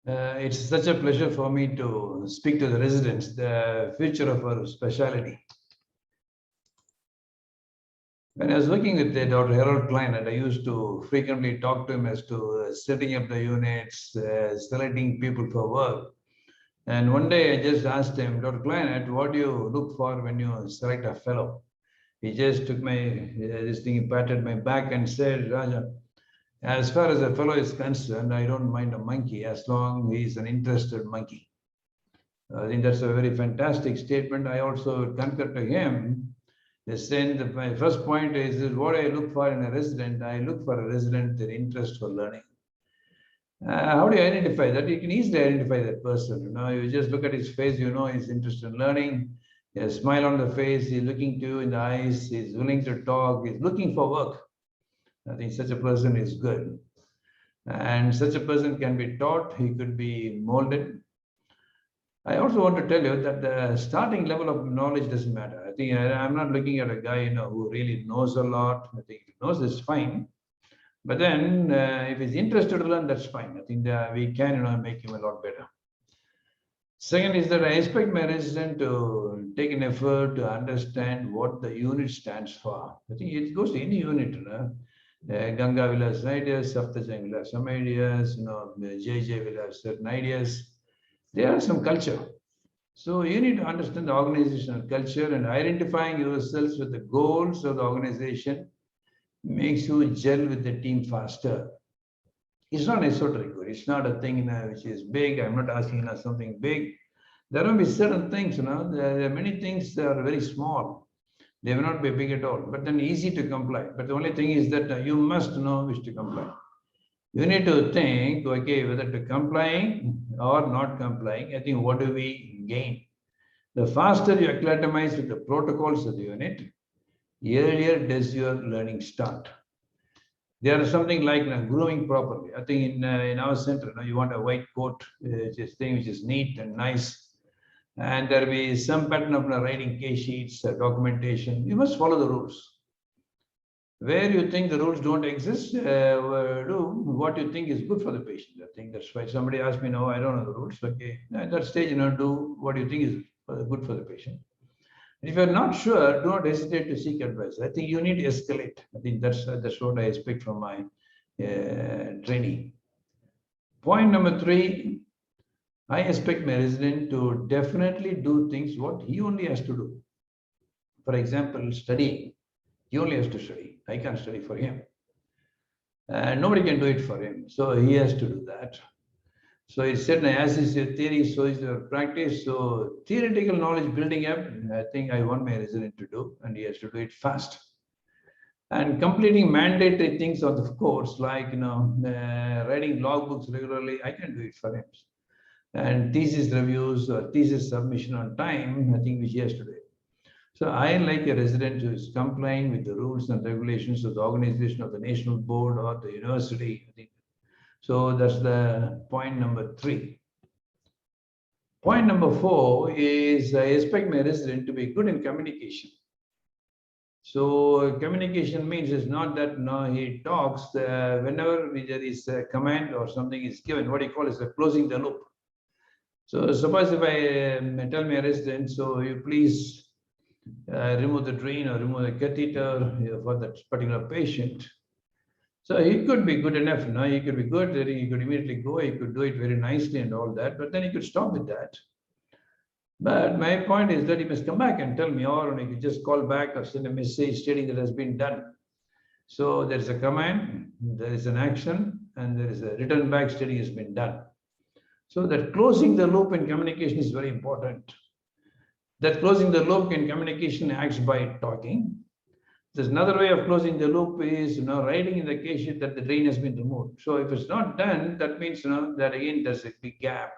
It's such a pleasure for me to speak to the residents, the future of our specialty. When I was working with Dr. Harold Kleinert, I used to frequently talk to him as to setting up the units, selecting people for work. And one day I just asked him, Dr. Kleinert, what do you look for when you select a fellow? He just took my this thing, he patted my back and said, Raja, as far as a fellow is concerned, I don't mind a monkey as long as he's an interested monkey. I think that's a very fantastic statement. I also concur to him. Saying that my first point is what I look for in a resident. I look for a resident with interest for learning. How do you identify that? You can easily identify that person. You just look at his face, he's interested in learning. He has a smile on the face, he's looking to you in the eyes, he's willing to talk, he's looking for work. I think such a person is good. And such a person can be taught, he could be molded. I also want to tell you that the starting level of knowledge doesn't matter. I think I'm not looking at a guy who really knows a lot. I think if he knows is fine. But then if he's interested to learn, that's fine. I think we can make him a lot better. Second is that I expect my resident to take an effort to understand what the unit stands for. I think it goes to any unit. Ganga will have some ideas, Saptajang will have some ideas, JJ will have certain ideas. There are some culture. So you need to understand the organizational culture, and identifying yourselves with the goals of the organization makes you gel with the team faster. It's not esoteric. It's not a thing which is big. I'm not asking something big. There will be certain things. There are many things that are very small. They will not be big at all, but then easy to comply. But the only thing is that you must know which to comply. You need to think, okay, whether to complying or not complying. I think what do we gain? The faster you acclimatize with the protocols of the unit, earlier does your learning start. There is something like grooming properly. I think in our center, you want a white coat, which is neat and nice. And there will be some pattern of writing case sheets, documentation. You must follow the rules. Where you think the rules don't exist, do what you think is good for the patient. I think that's why somebody asked me, no, I don't know the rules. Okay, at that stage, do what you think is good for the patient. And if you're not sure, do not hesitate to seek advice. I think you need to escalate. I think that's what I expect from my training. Point number 3, I expect my resident to definitely do things what he only has to do. For example, studying. He only has to study. I can't study for him. Nobody can do it for him. So he has to do that. So it's said, as is your theory, so is your practice. So theoretical knowledge building up, I think I want my resident to do, and he has to do it fast. And completing mandatory things of the course, like writing logbooks regularly, I can do it for him. And thesis reviews or thesis submission on time, I think which he has to do it. So I like a resident who is complying with the rules and regulations of the organization of the national board or the university. I think. So that's the point number 3. Point number 4 is I expect my resident to be good in communication. So communication means it's not that he talks whenever there is a command or something is given. What he calls is closing the loop. So suppose if I tell my resident, so you please remove the drain or remove the catheter for that particular patient. So he could be good enough. He could be good. He could immediately go. He could do it very nicely and all that. But then he could stop with that. But my point is that he must come back and tell me, or he could just call back or send a message stating that it has been done. So there is a command, there is an action, and there is a return back stating it has been done. So that closing the loop in communication is very important. That closing the loop in communication acts by talking. There's another way of closing the loop is writing in the case sheet that the drain has been removed. So if it's not done, that means that again there's a big gap.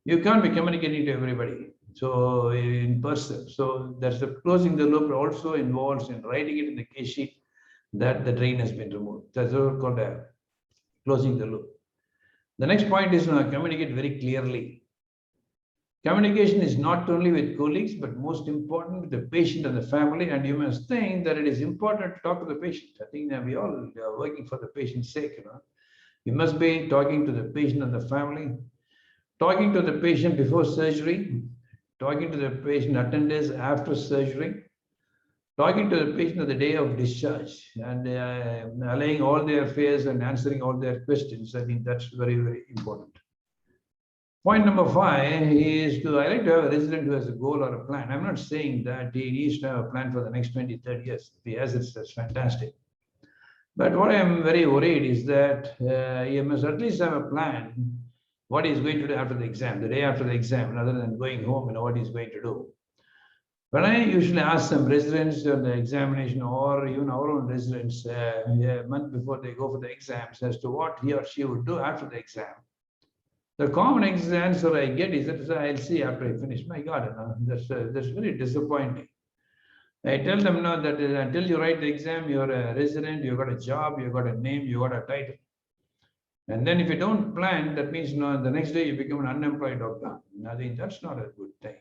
You can't be communicating to everybody. So in person. So that's the closing the loop also involves in writing it in the case sheet that the drain has been removed. That's what we call closing the loop. The next point is communicate very clearly. Communication is not only with colleagues, but most important with the patient and the family. And you must think that it is important to talk to the patient. I think that we all are working for the patient's sake. You must be talking to the patient and the family. talking to the patient before surgery, talking to the patient attendants after surgery, talking to the patient on the day of discharge, and allaying all their fears and answering all their questions. I think that's very, very important. Point number 5 is I like to have a resident who has a goal or a plan. I'm not saying that he needs to have a plan for the next 20, 30 years. If he has it, that's fantastic. But what I'm very worried is that he must at least have a plan what he's going to do after the exam, the day after the exam, rather than going home, what he's going to do. When I usually ask some residents on the examination or even our own residents a month before they go for the exams as to what he or she would do after the exam, the common answer I get is that I'll see after I finish. My God, that's very disappointing. I tell them now that until you write the exam, you're a resident, you've got a job, you've got a name, you've got a title. And then if you don't plan, that means the next day you become an unemployed doctor. I think that's not a good thing.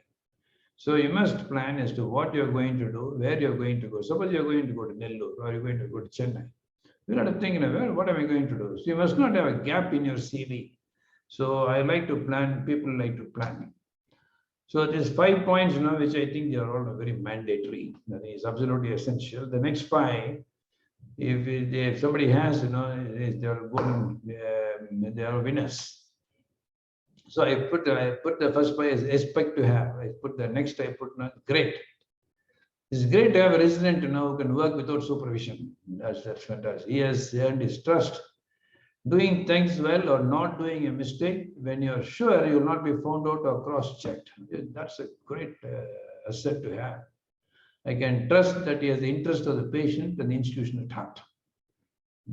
So you must plan as to what you're going to do, where you're going to go. Suppose you're going to go to Nellore or you're going to go to Chennai. You got to think, what am I going to do? So you must not have a gap in your CV. So I like to plan, people like to plan. So there's 5 points, which I think they are all very mandatory. That is absolutely essential. The next 5, if somebody has, they are golden, they are winners. So I put the first 5 as expect to have. I put the next, I put great. It's great to have a resident, who can work without supervision. That's fantastic. He has earned his trust. Doing things well or not doing a mistake when you're sure you will not be found out or cross-checked. That's a great asset to have. I can trust that he has the interest of the patient and the institution at heart.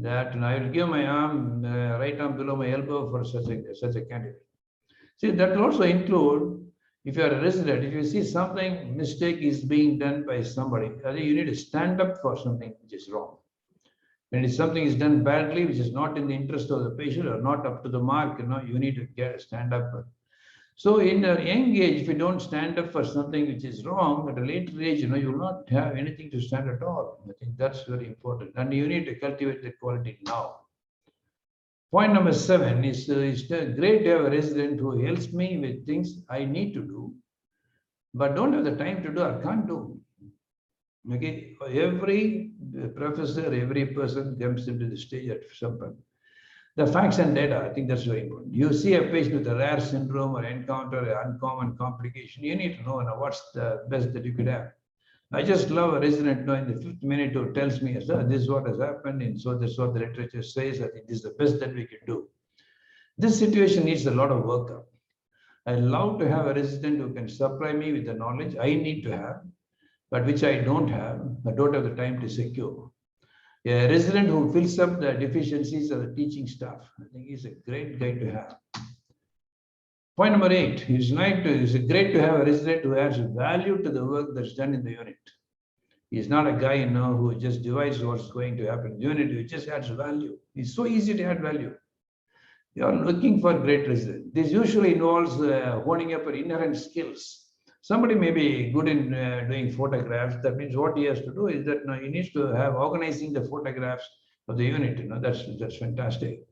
That I will give my arm, right arm below my elbow for such a candidate. See, that will also include, if you are a resident, if you see something mistake is being done by somebody, I think you need to stand up for something which is wrong. When something is done badly, which is not in the interest of the patient or not up to the mark, you need to stand up. So in a young age, if you don't stand up for something which is wrong, at a later age, you will not have anything to stand at all. I think that's very important. And you need to cultivate that quality now. Point number 7 is great to have a resident who helps me with things I need to do, but don't have the time to do or can't do. Okay, every professor, every person comes into the stage at some point. The facts and data, I think that's very important. You see a patient with a rare syndrome or encounter an uncommon complication, you need to know what's the best that you could have. I just love a resident in the 5th minute who tells me, sir, this is what has happened, and so this is what the literature says. I think this is the best that we can do. This situation needs a lot of workup. I love to have a resident who can supply me with the knowledge I need to have, but which I don't have the time to secure. A resident who fills up the deficiencies of the teaching staff, I think he's a great guy to have. Point number 8, it's great to have a resident who adds value to the work that's done in the unit. He's not a guy, who just divides what's going to happen in the unit, who just adds value. It's so easy to add value. You are looking for great residents. This usually involves honing up our inherent skills. Somebody may be good in doing photographs. That means what he has to do is that he needs to have organizing the photographs of the unit. That's fantastic.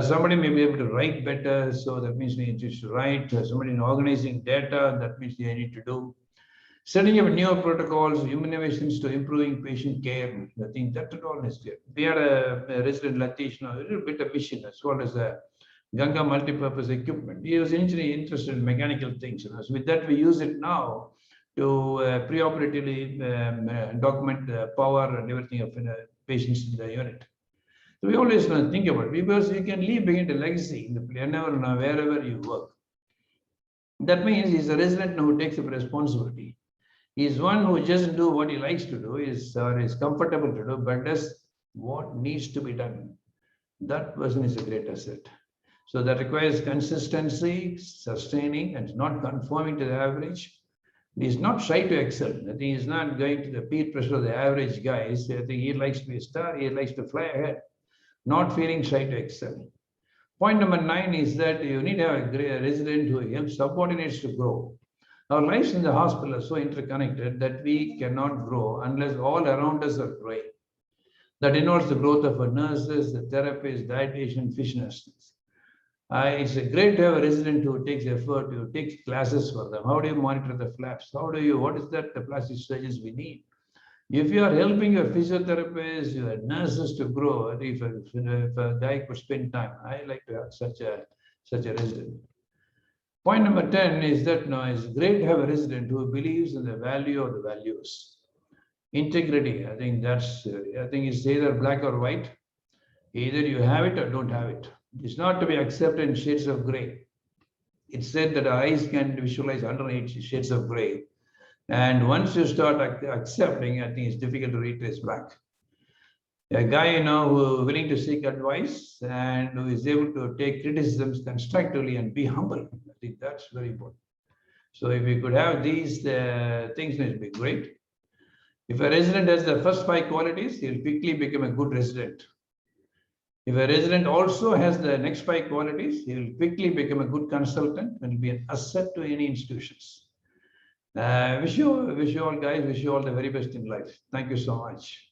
Somebody may be able to write better, so that means he needs to write. Somebody in organizing data, that means they need to do. Setting up new protocols, innovations to improving patient care. I think that all is there. We had a resident Latish, a little bit of mission as well as a Ganga multipurpose equipment. He was initially interested in mechanical things. So with that, we use it now to preoperatively document the power and everything of patients in the unit. So we always think about it because you can leave behind a legacy in the wherever you work. That means he's a resident who takes up responsibility. He's one who doesn't do what he likes to do, is comfortable to do, but does what needs to be done. That person is a great asset. So that requires consistency, sustaining, and not conforming to the average. He's not shy to excel. I think he's not going to the peer pressure of the average guys. I think he likes to be a star. He likes to fly ahead, not feeling shy to excel. Point number 9 is that you need to have a resident who helps subordinates to grow. Our lives in the hospital are so interconnected that we cannot grow unless all around us are growing. That involves the growth of our nurses, the therapists, dietitians, fish nurses. It's great to have a resident who takes effort, who takes classes for them. How do you monitor the flaps? What is that the plastic surgeons we need? If you are helping your physiotherapists, your nurses to grow, if a guy could spend time, I like to have such a resident. Point number 10 is that no, it's great to have a resident who believes in the value of the values. Integrity, I think it's either black or white. Either you have it or don't have it. It's not to be accepted in shades of gray. It's said that our eyes can visualize 108 shades of gray. And once you start accepting, I think it's difficult to retrace back. A guy, who is willing to seek advice and who is able to take criticisms constructively and be humble. I think that's very important. So if we could have these things, it would be great. If a resident has the first 5 qualities, he'll quickly become a good resident. If a resident also has the next 5 qualities, he will quickly become a good consultant and will be an asset to any institutions. Wish you all guys, wish you all the very best in life. Thank you so much.